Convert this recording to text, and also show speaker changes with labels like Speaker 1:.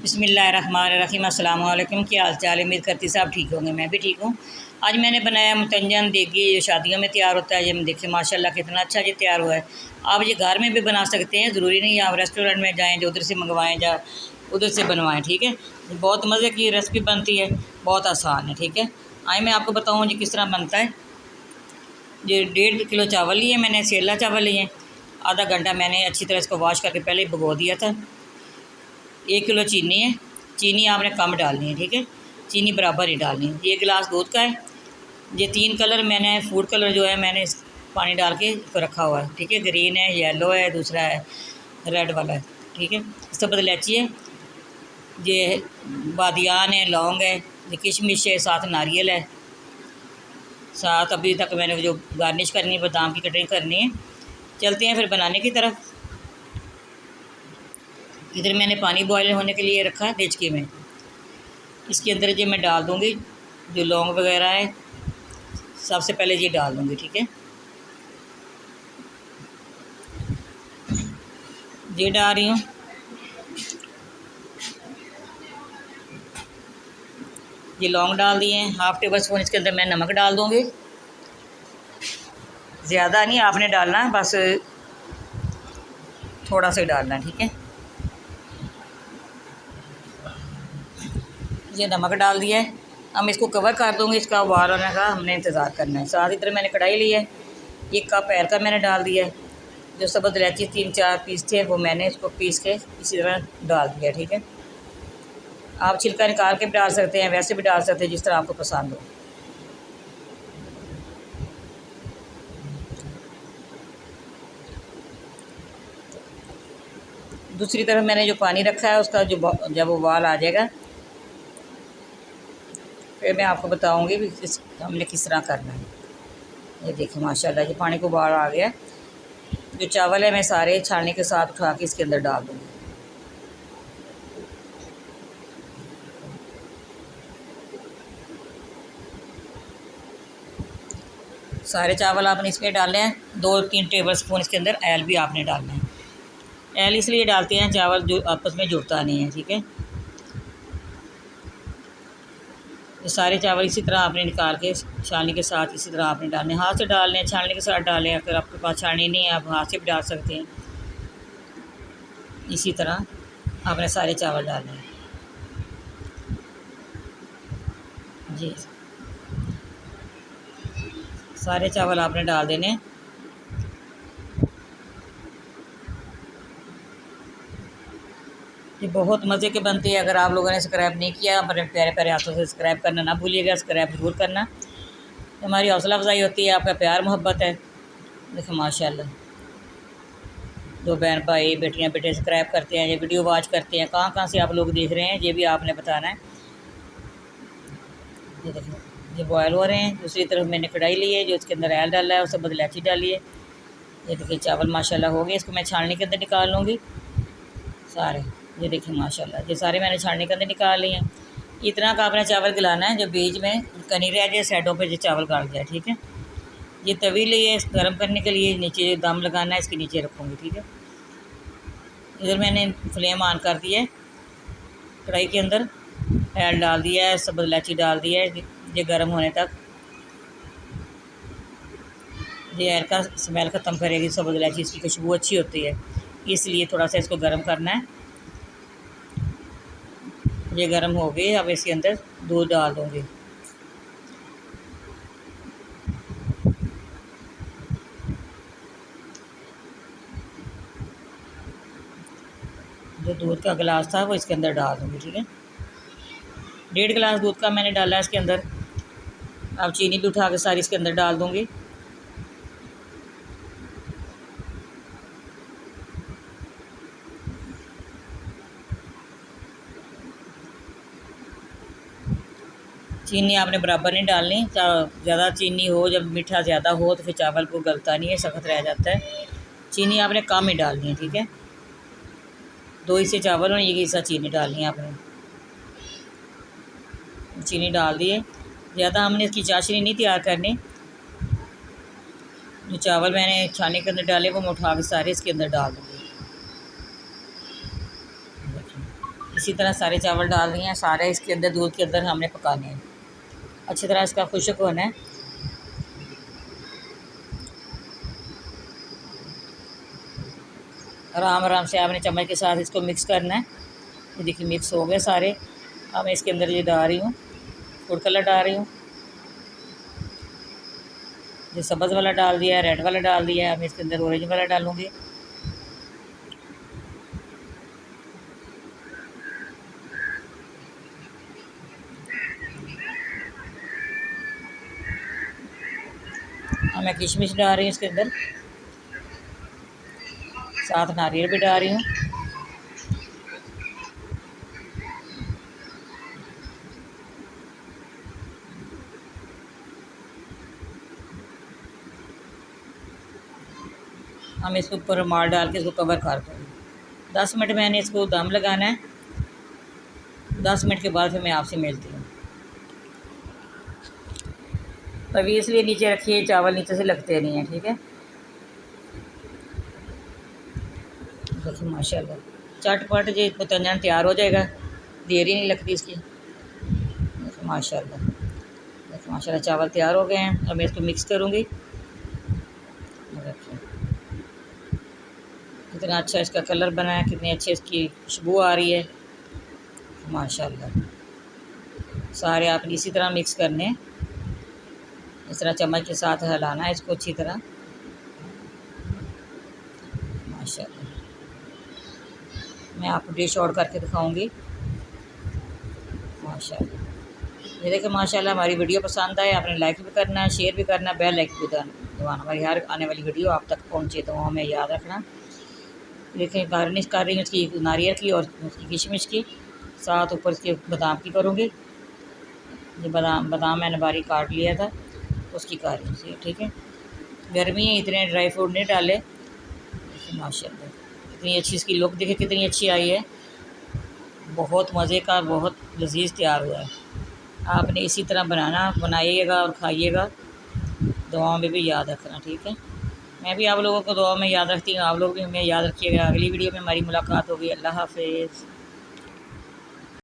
Speaker 1: बिस्मिल्लाहिर्रहमानिर्रहीम। अस्सलाम वालेकुम। क्या हाल चाल। उम्मीद करती सब ठीक होंगे, मैं भी ठीक हूँ। आज मैंने बनाया मुतंजन देगी, जो शादियों में तैयार होता है। ये देखिए माशाल्लाह कितना अच्छा ये तैयार हुआ है। आप ये घर में भी बना सकते हैं, ज़रूरी नहीं आप रेस्टोरेंट में जाएँ जो उधर से मंगवाएँ या उधर से बनवाएँ। ठीक है, बहुत मज़े की रेसिपी बनती है, बहुत आसान है। ठीक है, आइए मैं आपको बताऊँ जी किस तरह बनता है। ये 1.5 किलो चावल लिए मैंने, सेला चावल लिए। आधा घंटा मैंने अच्छी तरह इसको वॉश करके पहले ही भिगो दिया था। 1 किलो चीनी है, चीनी आपने कम डालनी है। ठीक है, चीनी बराबर ही डालनी है। ये गिलास दूध का है। ये 3 कलर मैंने, फूड कलर जो है मैंने इस पानी डाल के इसको रखा हुआ है। ठीक है, ग्रीन है, येलो है, दूसरा है रेड वाला है। ठीक है, इसके बाद इलायची है, ये बादियान है, लौंग है, ये किशमिश है, साथ नारियल है, साथ अभी तक मैंने जो गार्निश करनी है, बादाम की कटिंग करनी है। चलते हैं फिर बनाने की तरफ। इधर मैंने पानी बॉयल होने के लिए रखा है डेचकी में। इसके अंदर ये मैं डाल दूँगी जो लौंग वगैरह है, सबसे पहले ये डाल दूँगी। ठीक है, ये डाल रही हूँ। ये लौंग डाल दिए हैं। 1/2 टेबल स्पून इसके अंदर मैं नमक डाल दूँगी। ज़्यादा नहीं आपने डालना, बस थोड़ा सा ही डालना है। ठीक है, ये नमक डाल दिया है। हम इसको कवर कर दूँगी, इसका उबाल आने का हमने इंतज़ार करना है। साथ ही तरह मैंने कढ़ाई ली है, 1 कप पैर का मैंने डाल दिया है। जो सब्ज़ इलायची 3-4 पीस थे वो मैंने इसको पीस के इसी तरह डाल दिया। ठीक है, आप छिलका निकाल के भी डाल सकते हैं, वैसे भी डाल सकते हैं, जिस तरह आपको पसंद हो। दूसरी तरफ मैंने जो पानी रखा है उसका जो जब उबाल आ जाएगा फिर मैं आपको बताऊंगी भी हमने किस तरह करना है। ये देखिए माशाल्लाह ये पानी को उबाल आ गया। जो चावल है मैं सारे छानने के साथ उठा के इसके अंदर डाल दूँगी। सारे चावल आपने इसमें डालने हैं। 2-3 टेबल स्पून इसके अंदर ऑयल भी आपने डालना है। ऑयल इसलिए डालते हैं चावल जो आपस में जुड़ता नहीं है। ठीक है, ये सारे चावल इसी तरह आपने निकाल के छाननी के साथ इसी तरह आपने डालने। हाथ से डालने हैं, छानने के साथ डालें। अगर आपके पास छाननी नहीं है आप हाथ से भी डाल सकते हैं। इसी तरह आपने सारे चावल डालने हैं जी। सारे चावल आपने डाल देने हैं। ये बहुत मज़े के बनते हैं। अगर आप लोगों ने सब्सक्राइब नहीं किया, अपने प्यारे प्यारे हाथों से सब्सक्राइब करना ना भूलिएगा। सब्सक्राइब ज़रूर करना, हमारी हौसला अफजाई होती है, आपका प्यार मोहब्बत है। देखो माशाल्लाह दो बहन भाई बेटियां बेटे सब्सक्राइब करते हैं, ये वीडियो वॉच करते हैं। कहाँ कहाँ से आप लोग देख रहे हैं ये भी आपने बताना है। ये देखो ये बॉयल हो रहे हैं। दूसरी तरफ मैंने कढ़ाई ली है, जो इसके अंदर ऑयल डाला है, उससे बाद इलायची डाली है। ये देखिए चावल माशाल्लाह हो गए। इसको मैं छानने के अंदर निकाल लूँगी सारे। ये देखिए माशाल्लाह ये सारे मैंने छानने के अंदर निकाल लिए हैं। इतना का आपने चावल गिलाना है जो बीच में कनी रह जाए, साइडों पे जो चावल गाड़ जाए। ठीक है, ये तवी ली है गर्म करने के लिए, नीचे दम लगाना है, इसके नीचे रखूँगी। ठीक है, इधर मैंने फ्लेम ऑन कर दिया है। कढ़ाई के अंदर ऑयल डाल दिया है, सब इलायची डाल दिया है। ये गर्म होने तक ये ऑयल का स्मेल ख़त्म करेगी। सब इलायची इसकी खुशबू अच्छी होती है, इसलिए थोड़ा सा इसको गर्म करना है। ये गर्म हो गई। अब इसके अंदर दूध डाल दूँगी। जो दूध का गिलास था वो इसके अंदर डाल दूँगी। ठीक है, 1.5 गिलास दूध का मैंने डाला है इसके अंदर। अब चीनी भी उठा के सारी इसके अंदर डाल दूँगी। चीनी आपने बराबर नहीं डालनी। ज़्यादा चीनी हो, जब मीठा ज़्यादा हो तो फिर चावल को गलता नहीं है, सख्त रह जाता है। चीनी आपने कम ही डालनी है। ठीक है, 2 हिस्से चावल और 1 हिस्सा चीनी डालनी है आपने। चीनी डाल दिए। ज़्यादा हमने इसकी चाशनी नहीं तैयार करनी। जो चावल मैंने छाने के अंदर डाले वो मैं उठा के सारे इसके अंदर डाल दूँगी। इसी तरह सारे चावल डाल दिए हैं, सारे इसके अंदर दूध के अंदर हमने पकाने हैं। अच्छी तरह इसका खुश्क होना है। आराम आराम से आपने चम्मच के साथ इसको मिक्स करना है। ये देखिए मिक्स हो गए सारे। अब मैं इसके अंदर ये डाल रही हूँ, फूड कलर डाल रही हूँ। जो सब्ज़ वाला डाल दिया है, रेड वाला डाल दिया है, अब इसके अंदर ऑरेंज वाला डालूँगी। अब मैं किशमिश डाल रही हूँ इसके अंदर, साथ नारियल भी डाल रही हूँ। हम इसके ऊपर रुमाल डाल के इसको कवर कर दूँगी। 10 मिनट मैंने इसको दम लगाना है। 10 मिनट के बाद फिर मैं आपसे मिलती हूँ। तभी इसलिए नीचे रखिए, चावल नीचे से लगते नहीं हैं, ठीक है। देखिए माशाल्लाह चटपट जी मुतंजन तैयार हो जाएगा, देर ही नहीं लगती इसकी। माशाल्लाह देखिए माशाल्लाह चावल तैयार हो गए हैं। अब मैं इसको मिक्स करूँगी। कितना अच्छा इसका कलर बना है, कितनी अच्छी इसकी खुशबू आ रही है माशाल्लाह। सारे आपने इसी तरह मिक्स करने, इस तरह चम्मच के साथ हिलाना है इसको अच्छी तरह माशाल्लाह। मैं आपको डिश आउट करके दिखाऊंगी माशाल्लाह। ये देखिए माशाल्लाह हमारी वीडियो पसंद आए आपने लाइक भी करना है, शेयर भी करना है, बेल आइकन भी दबाना। हमारी हर आने वाली वीडियो आप तक पहुँचे तो हमें याद रखना। देखिए गार्निश कर रही हूँ उसकी नारियल की और उसकी किशमिश की, साथ ऊपर इसके बादाम की करूँगी। ये बादाम मैंने बारीक काट लिया था, उसकी कर रही हूँ, ठीक है। गर्मी है, इतने ड्राई फ्रूट नहीं डाले। माशाल्लाह कितनी अच्छी इसकी लुक देखिए, कितनी अच्छी आई है। बहुत मज़े का, बहुत लजीज तैयार हुआ है। आपने इसी तरह बनाइएगा और खाइएगा। दुआओं में भी याद रखना, ठीक है। मैं भी आप लोगों को दुआ में याद रखती हूँ, आप लोग भी हमें याद रखिएगा। अगली वीडियो में हमारी मुलाकात होगी। अल्लाह हाफ़िज़।